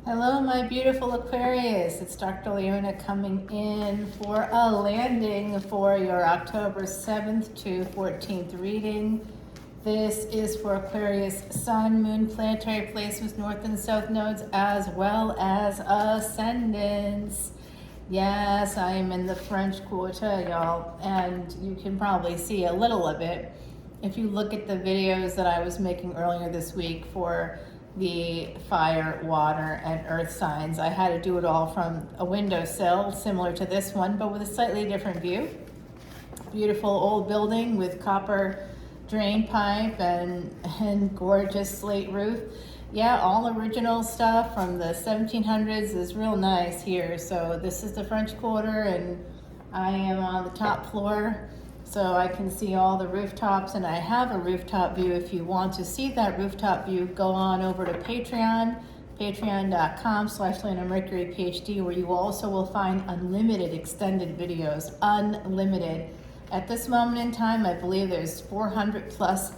Hello, my beautiful Aquarius. It's Dr. Leona coming in for a landing for your October 7th to 14th reading. This is for Aquarius Sun, Moon, planetary placements, North and South nodes, as well as ascendants. Yes, I am in the French Quarter, y'all, and you can probably see a little of it if you look at the videos that I was making earlier this week for the fire, water, and earth signs. I had to do it all from a windowsill, similar to this one, but with a slightly different view. Beautiful old building with copper drain pipe and gorgeous slate roof. Yeah, all original stuff from the 1700s is real nice here. So this is the French Quarter, and I am on the top floor, so I can see all the rooftops, and I have a rooftop view. If you want to see that rooftop view, go on over to Patreon, patreon.com/leonamercuryphd, where you also will find unlimited extended videos, unlimited. At this moment in time, I believe there's 400 plus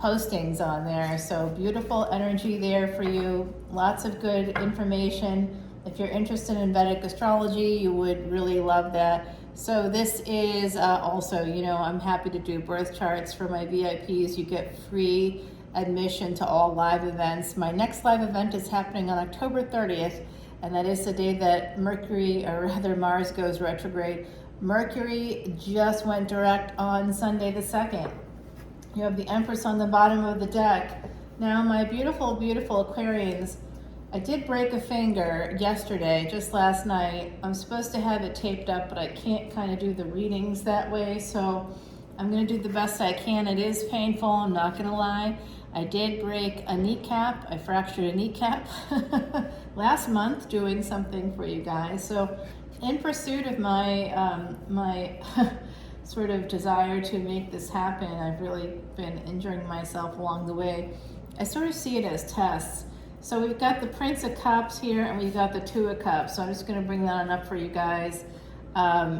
postings on there, so beautiful energy there for you, lots of good information. If you're interested in Vedic astrology, you would really love that. So this is also, I'm happy to do birth charts for my VIPs. You get free admission to all live events. My next live event is happening on October 30th, and that is the day that Mars goes retrograde. Mercury just went direct on Sunday the 2nd. You have the Empress on the bottom of the deck. Now, my beautiful, beautiful Aquarians, I did break a finger yesterday, just last night. I'm supposed to have it taped up, but I can't kind of do the readings that way, so I'm going to do the best I can. It is painful, I'm not going to lie. I did break a kneecap. I fractured a kneecap last month doing something for you guys. So in pursuit of my my sort of desire to make this happen, I've really been injuring myself along the way. I sort of see it as tests. So we've got the Prince of Cups here, and we've got the Two of Cups. So I'm just going to bring that on up for you guys.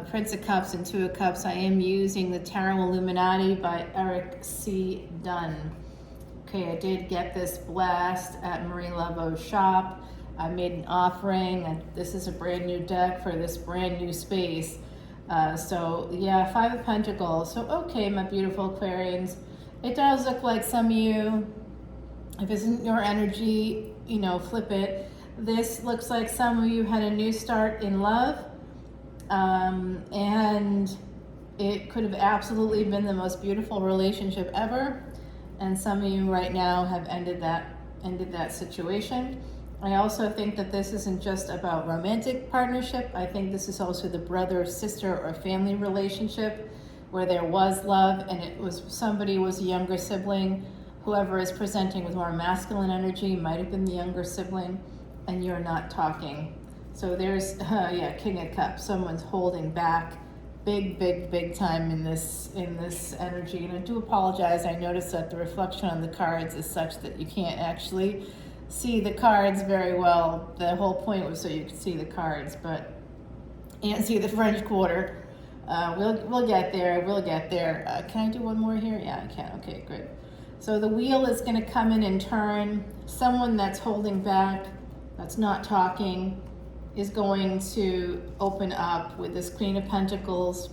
Prince of Cups and Two of Cups. I am using the Tarot Illuminati by Eric C. Dunn. Okay, I did get this blast at Marie Laveau's shop. I made an offering, and this is a brand new deck for this brand new space. So yeah, Five of Pentacles. So okay, my beautiful Aquarians, it does look like some of you, if it's isn't your energy, flip it. This looks like some of you had a new start in love, and it could have absolutely been the most beautiful relationship ever. And some of you right now have ended that situation. I also think that this isn't just about romantic partnership. I think this is also the brother, sister, or family relationship where there was love, and somebody was a younger sibling. Whoever is presenting with more masculine energy might have been the younger sibling, and you're not talking. So there's, King of Cups. Someone's holding back big time in this energy. And I do apologize. I noticed that the reflection on the cards is such that you can't actually see the cards very well. The whole point was so you could see the cards, and see the French Quarter. We'll get there. Can I do one more here? Yeah, I can. Okay, good. So the wheel is going to come in and turn. Someone that's holding back, that's not talking, is going to open up with this Queen of Pentacles.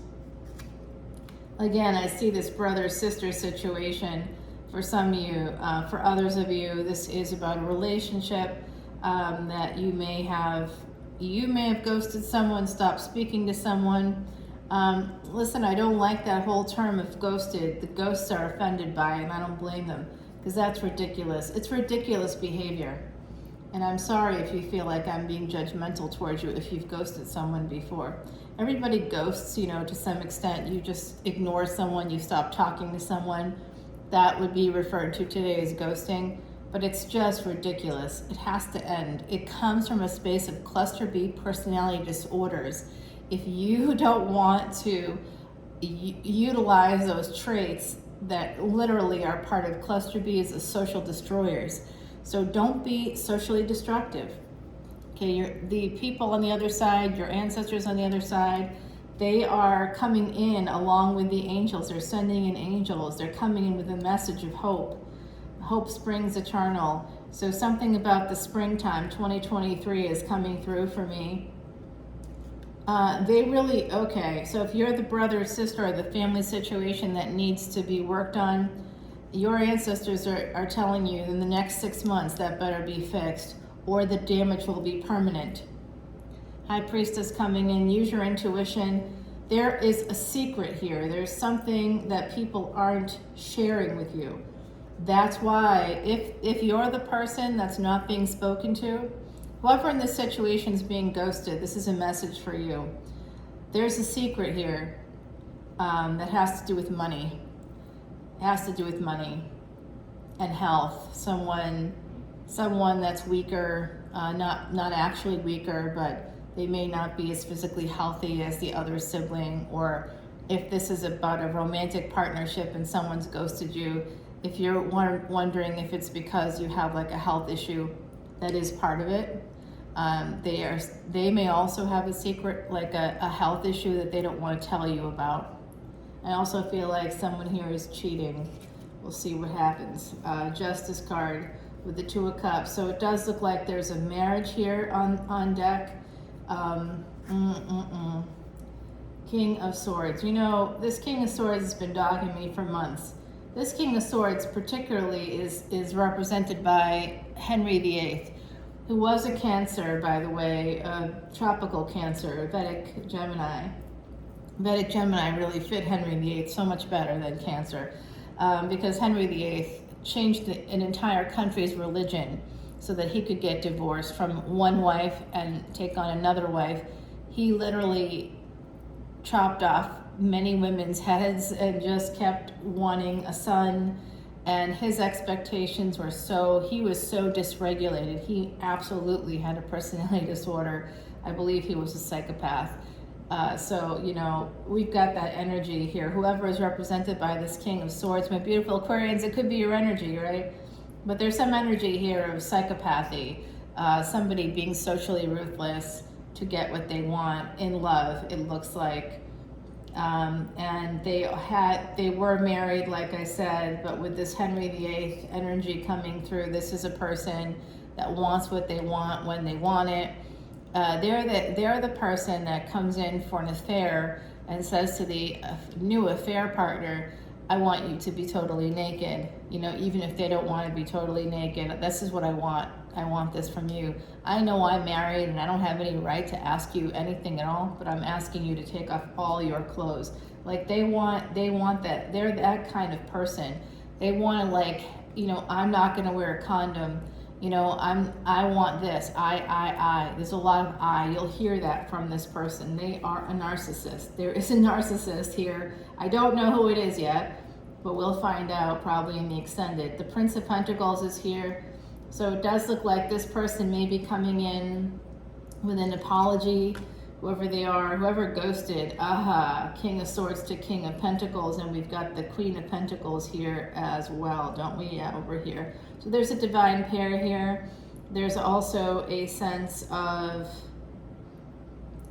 Again, I see this brother-sister situation for some of you. For others of you, this is about a relationship that you may have ghosted someone, stopped speaking to someone. Listen, I don't like that whole term of ghosted. The ghosts are offended by it, and I don't blame them, because that's ridiculous. It's ridiculous behavior. And I'm sorry if you feel like I'm being judgmental towards you if you've ghosted someone before. Everybody ghosts, to some extent. You just ignore someone, you stop talking to someone. That would be referred to today as ghosting, but it's just ridiculous. It has to end. It comes from a space of cluster B personality disorders. If you don't want to utilize those traits that literally are part of cluster B as social destroyers. So don't be socially destructive. Okay, the people on the other side, your ancestors on the other side, they are coming in along with the angels. They're sending in angels. They're coming in with a message of hope. Hope springs eternal. So something about the springtime, 2023, is coming through for me. Okay, so if you're the brother or sister or the family situation that needs to be worked on, your ancestors are telling you in the next 6 months that better be fixed, or the damage will be permanent. High Priestess coming in, use your intuition. There is a secret here. There's something that people aren't sharing with you. That's why, if you're the person that's not being spoken to, whoever in this situation is being ghosted, this is a message for you. There's a secret here that has to do with money. It has to do with money and health. Someone that's weaker, not actually weaker, but they may not be as physically healthy as the other sibling, or if this is about a romantic partnership and someone's ghosted you, if you're wondering if it's because you have like a health issue, that is part of it. They may also have a secret, like a health issue that they don't want to tell you about. I also feel like someone here is cheating. We'll see what happens. Justice card with the Two of Cups. So it does look like there's a marriage here on deck. King of Swords. You know, this King of Swords has been dogging me for months. This King of Swords particularly is represented by Henry VIII, who was a Cancer, by the way, a tropical Cancer, Vedic Gemini. Vedic Gemini really fit Henry VIII so much better than Cancer, because Henry VIII changed an entire country's religion so that he could get divorced from one wife and take on another wife. He literally chopped off many women's heads and just kept wanting a son, and his expectations were he was so dysregulated. He absolutely had a personality disorder. I believe he was a psychopath. So, you know, we've got that energy here. Whoever is represented by this King of Swords, my beautiful Aquarians, it could be your energy, right? But there's some energy here of psychopathy, somebody being socially ruthless to get what they want in love, it looks like. And they were married, like I said, but with this Henry VIII energy coming through, this is a person that wants what they want when they want it. They're the person that comes in for an affair and says to the new affair partner, I want you to be totally naked. You know, even if they don't want to be totally naked, this is what I want. I want this from you. I know I'm married and I don't have any right to ask you anything at all, but I'm asking you to take off all your clothes. Like they want that. They're that kind of person. They want to, like, you know, I'm not going to wear a condom. You know, I want this. I. There's a lot of I. You'll hear that from this person. They are a narcissist. There is a narcissist here. I don't know who it is yet, but we'll find out probably in the extended. The Prince of Pentacles is here. So it does look like this person may be coming in with an apology, whoever they are, whoever ghosted. King of Swords to King of Pentacles, and we've got the Queen of Pentacles here as well, don't we? Yeah, over here. So there's a divine pair here. There's also a sense of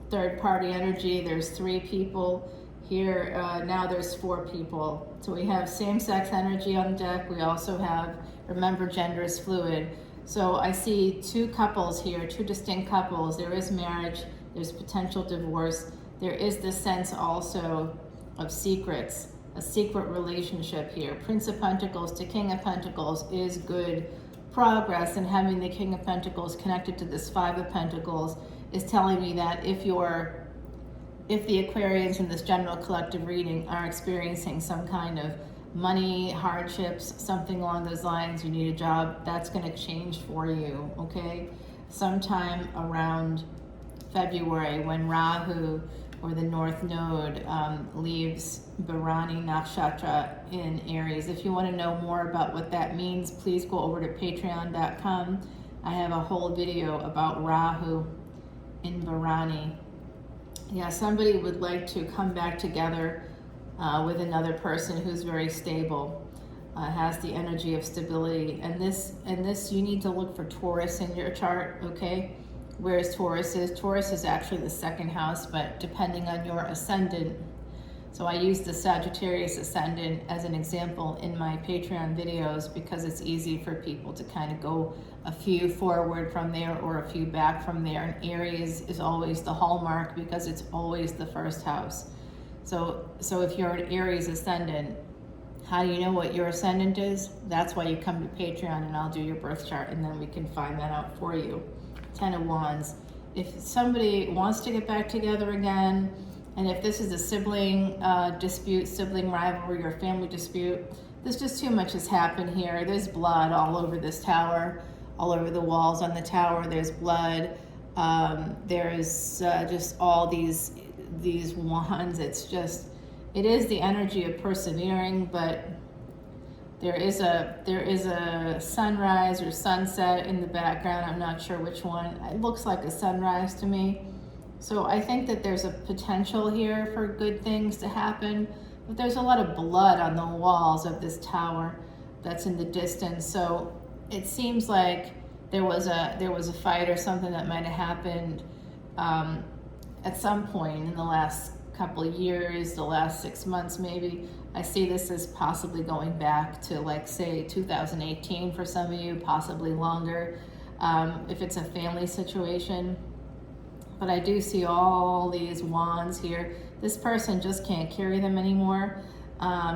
third party energy. There's 3 people here. Now there's 4 people. So we have same-sex energy on deck. We also have, remember, gender is fluid. So I see 2 couples here, 2 distinct couples. There is marriage, there's potential divorce. There is this sense also of secrets, a secret relationship here. Prince of Pentacles to King of Pentacles is good progress, and having the King of Pentacles connected to this 5 of Pentacles is telling me that if the Aquarians in this general collective reading are experiencing some kind of money hardships, something along those lines, you need a job, that's going to change for you, okay? Sometime around February, when Rahu, or the North Node, leaves Bharani Nakshatra in Aries. If you want to know more about what that means, please go over to patreon.com. I have a whole video about Rahu in Bharani. Yeah, somebody would like to come back together with another person who's very stable, has the energy of stability. And this you need to look for Taurus in your chart, okay? Whereas Taurus is actually the 2nd house, but depending on your ascendant. So I use the Sagittarius Ascendant as an example in my Patreon videos because it's easy for people to kind of go a few forward from there or a few back from there. And Aries is always the hallmark because it's always the first house. So if you're an Aries Ascendant, how do you know what your Ascendant is? That's why you come to Patreon and I'll do your birth chart and then we can find that out for you. 10 of Wands. If somebody wants to get back together again, and if this is a sibling dispute, sibling rivalry, or family dispute, there's just too much has happened here. There's blood all over this tower, all over the walls on the tower. There's blood. There's just all these wands. It is the energy of persevering, but there is a sunrise or sunset in the background. I'm not sure which one. It looks like a sunrise to me. So I think that there's a potential here for good things to happen, but there's a lot of blood on the walls of this tower that's in the distance. So it seems like there was a fight or something that might have happened at some point in the last couple of years, the last 6 months maybe. I see this as possibly going back to, like, say 2018 for some of you, possibly longer, if it's a family situation. But I do see all these wands here. This person just can't carry them anymore.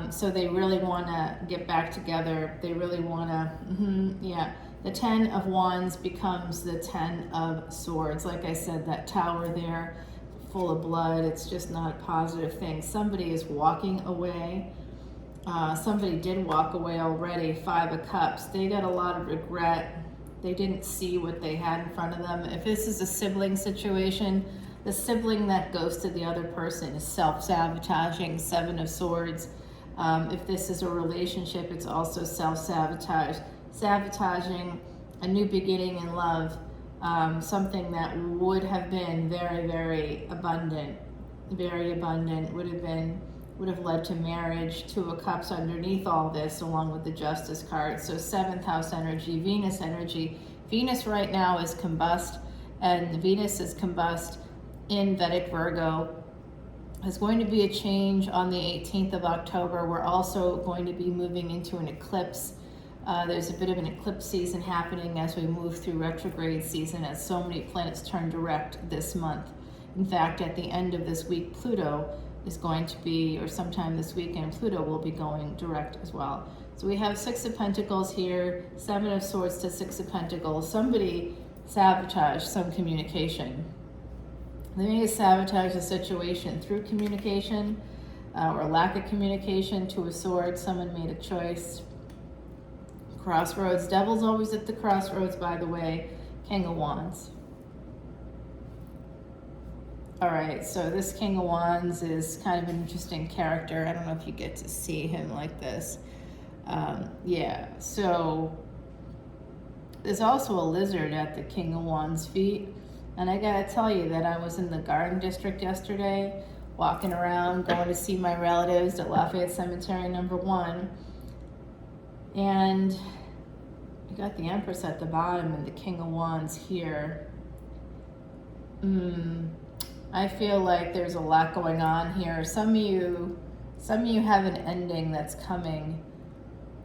So they really want to get back together. They really want to, yeah. The 10 of Wands becomes the 10 of Swords. Like I said, that tower there, full of blood, it's just not a positive thing. Somebody is walking away. Somebody did walk away already. 5 of Cups. They got a lot of regret. They didn't see what they had in front of them. If this is a sibling situation, the sibling that goes to the other person is self-sabotaging. 7 of Swords. If this is a relationship, it's also self-sabotage. Sabotaging a new beginning in love. Something that would have been very, very abundant, would have led to marriage. 2 of Cups underneath all this, along with the Justice card. So 7th house energy, Venus energy. Venus right now is combust, and Venus is combust in Vedic Virgo. There's going to be a change on the 18th of October. We're also going to be moving into an eclipse. There's a bit of an eclipse season happening as we move through retrograde season, as so many planets turn direct this month. In fact, at the end of this week, Pluto is going to be, or sometime this weekend, Pluto will be going direct as well. So we have 6 of Pentacles here, 7 of Swords to 6 of Pentacles. Somebody sabotaged some communication. They may have sabotaged a situation through communication or lack of communication. 2 of Swords, someone made a choice. Crossroads. Devil's always at the crossroads, by the way. King of Wands. All right, so this King of Wands is kind of an interesting character. I don't know if you get to see him like this. Yeah, so there's also a lizard at the King of Wands' feet. And I gotta tell you that I was in the Garden District yesterday, walking around, going to see my relatives at Lafayette Cemetery #1. And you got the Empress at the bottom and the King of Wands here. I feel like there's a lot going on here. Some of you have an ending that's coming.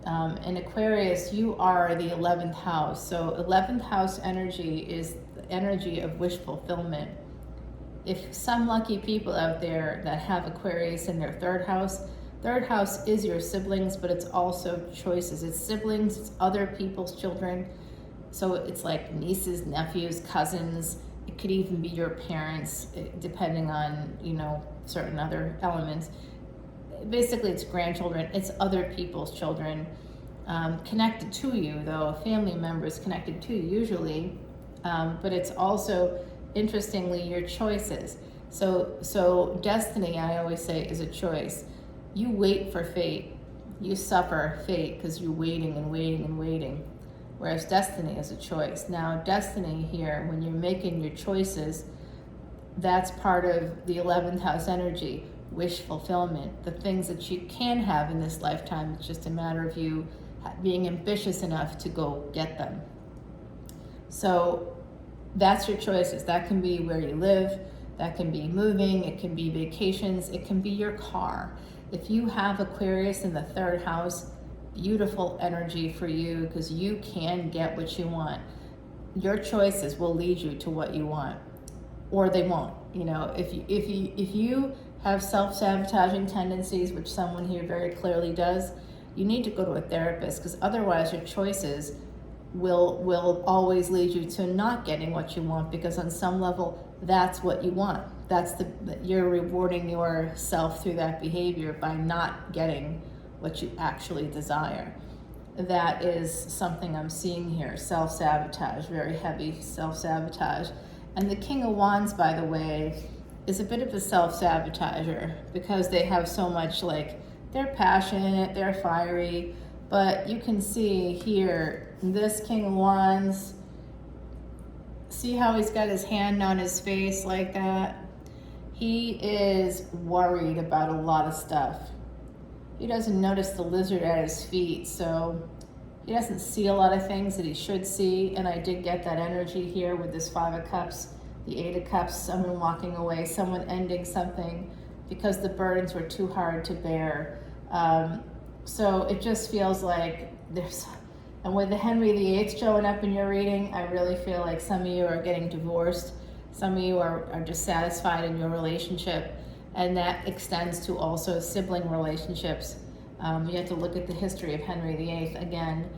In Aquarius, you are the 11th house. So 11th house energy is the energy of wish fulfillment. If some lucky people out there that have Aquarius in their 3rd house is your siblings, but it's also choices. It's siblings, it's other people's children. So it's like nieces, nephews, cousins. It could even be your parents, depending on, certain other elements. Basically, it's grandchildren. It's other people's children connected to you, though. Family members connected to you usually. But it's also, interestingly, your choices. So destiny, I always say, is a choice. You wait for fate. You suffer fate because you're waiting and waiting and waiting. Whereas destiny is a choice. Now, destiny here, when you're making your choices, that's part of the 11th house energy, wish fulfillment, the things that you can have in this lifetime. It's just a matter of you being ambitious enough to go get them. So that's your choices. That can be where you live. That can be moving, it can be vacations, it can be your car. If you have Aquarius in the 3rd house, beautiful energy for you, because you can get what you want. Your choices will lead you to what you want, or they won't. You know, if you have self-sabotaging tendencies, which someone here very clearly does, you need to go to a therapist, because otherwise your choices will always lead you to not getting what you want, because on some level that's what you want. You're rewarding yourself through that behavior by not getting what you actually desire. That is something I'm seeing here. Self-sabotage, very heavy self-sabotage. And the King of Wands, by the way, is a bit of a self-sabotager, because they have so much, like, they're passionate, they're fiery, but you can see here, this King of Wands, see how he's got his hand on his face like that? He is worried about a lot of stuff. He doesn't notice the lizard at his feet, so he doesn't see a lot of things that he should see. And I did get that energy here with this 5 of Cups, the 8 of Cups, someone walking away, someone ending something because the burdens were too hard to bear. So it just feels like and with the Henry VIII showing up in your reading, I really feel like some of you are getting divorced. Some of you are dissatisfied in your relationship, and that extends to also sibling relationships. You have to look at the history of Henry VIII. Again,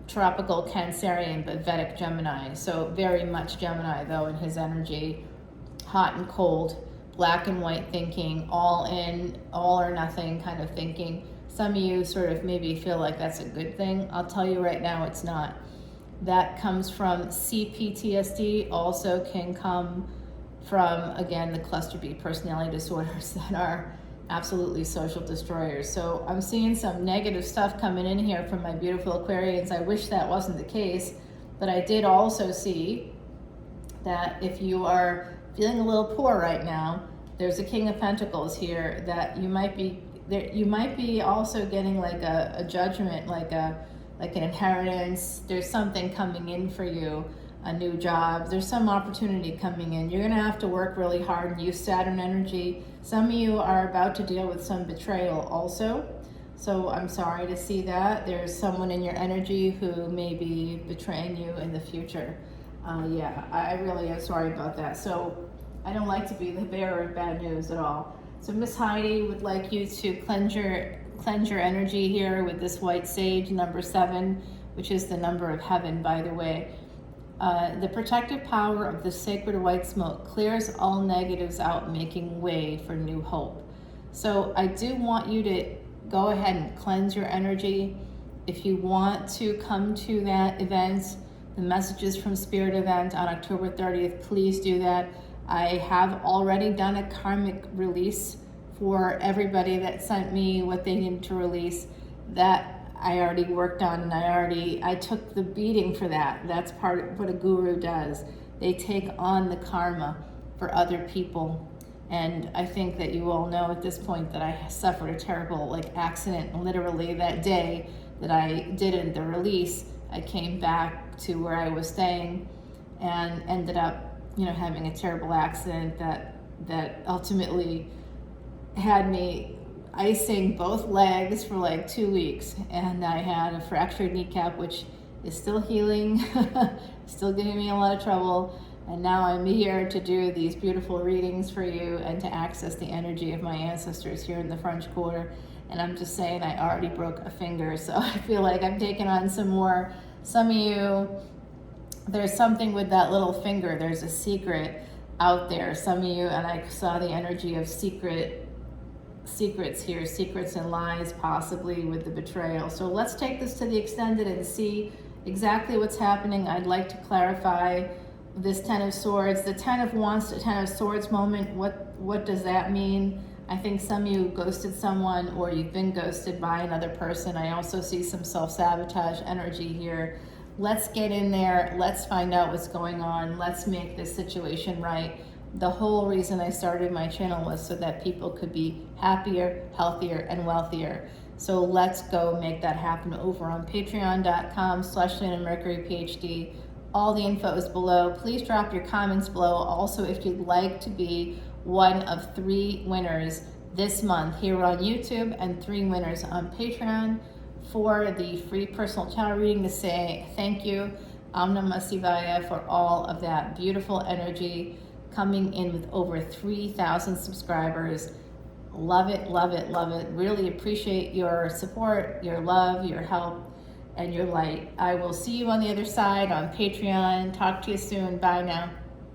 tropical Cancerian, but Vedic Gemini. So very much Gemini, though, in his energy. Hot and cold, black and white thinking, all in, all or nothing kind of thinking. Some of you sort of maybe feel like that's a good thing. I'll tell you right now, it's not. That comes from CPTSD, also can come from, again, the cluster B personality disorders that are absolutely social destroyers. So I'm seeing some negative stuff coming in here from my beautiful Aquarians. I wish that wasn't the case, but I did also see that if you are feeling a little poor right now, there's a King of Pentacles here that you might be also getting like a judgment, like an inheritance. There's something coming in for you, a new job. There's some opportunity coming in. You're gonna have to work really hard and use Saturn energy. Some of you are about to deal with some betrayal also. So I'm sorry to see that. There's someone in your energy who may be betraying you in the future. Yeah, I really am sorry about that. So I don't like to be the bearer of bad news at all. So Miss Heidi would like you to cleanse your energy here with this white sage, number 7, which is the number of heaven, by the way. The protective power of the sacred white smoke clears all negatives out, making way for new hope. So I do want you to go ahead and cleanse your energy. If you want to come to that event, the Messages from Spirit event on October 30th, please do that. I have already done a karmic release for everybody that sent me what they needed to release. That I already worked on, and I took the beating for that. That's part of what a guru does. They take on the karma for other people. And I think that you all know at this point that I suffered a terrible accident. Literally that day that I did the release, I came back to where I was staying and ended up having a terrible accident that ultimately had me icing both legs for 2 weeks, and I had a fractured kneecap, which is still healing, still giving me a lot of trouble. And now I'm here to do these beautiful readings for you and to access the energy of my ancestors here in the French Quarter. And I'm just saying, I already broke a finger, so I feel like I'm taking on some more. Some of you, there's something with that little finger. There's a secret out there. Some of you, and I saw the energy of secrets here, secrets and lies, possibly with the betrayal. So let's take this to the extended and see exactly what's happening. I'd like to clarify this 10 of Swords, the 10 of Wands to 10 of Swords moment. What does that mean? I think some of you ghosted someone, or you've been ghosted by another person. I also see some self-sabotage energy here. Let's get in there. Let's find out what's going on. Let's make this situation right. The whole reason I started my channel was so that people could be happier, healthier, and wealthier. So let's go make that happen over on patreon.com/leonamercuryphd. All the info is below. Please drop your comments below. Also, if you'd like to be one of 3 winners this month here on YouTube and 3 winners on Patreon for the free personal tarot reading, to say thank you, Om Namah Shivaya, for all of that beautiful energy coming in with over 3,000 subscribers. Love it, love it, love it. Really appreciate your support, your love, your help, and your light. I will see you on the other side on Patreon. Talk to you soon. Bye now.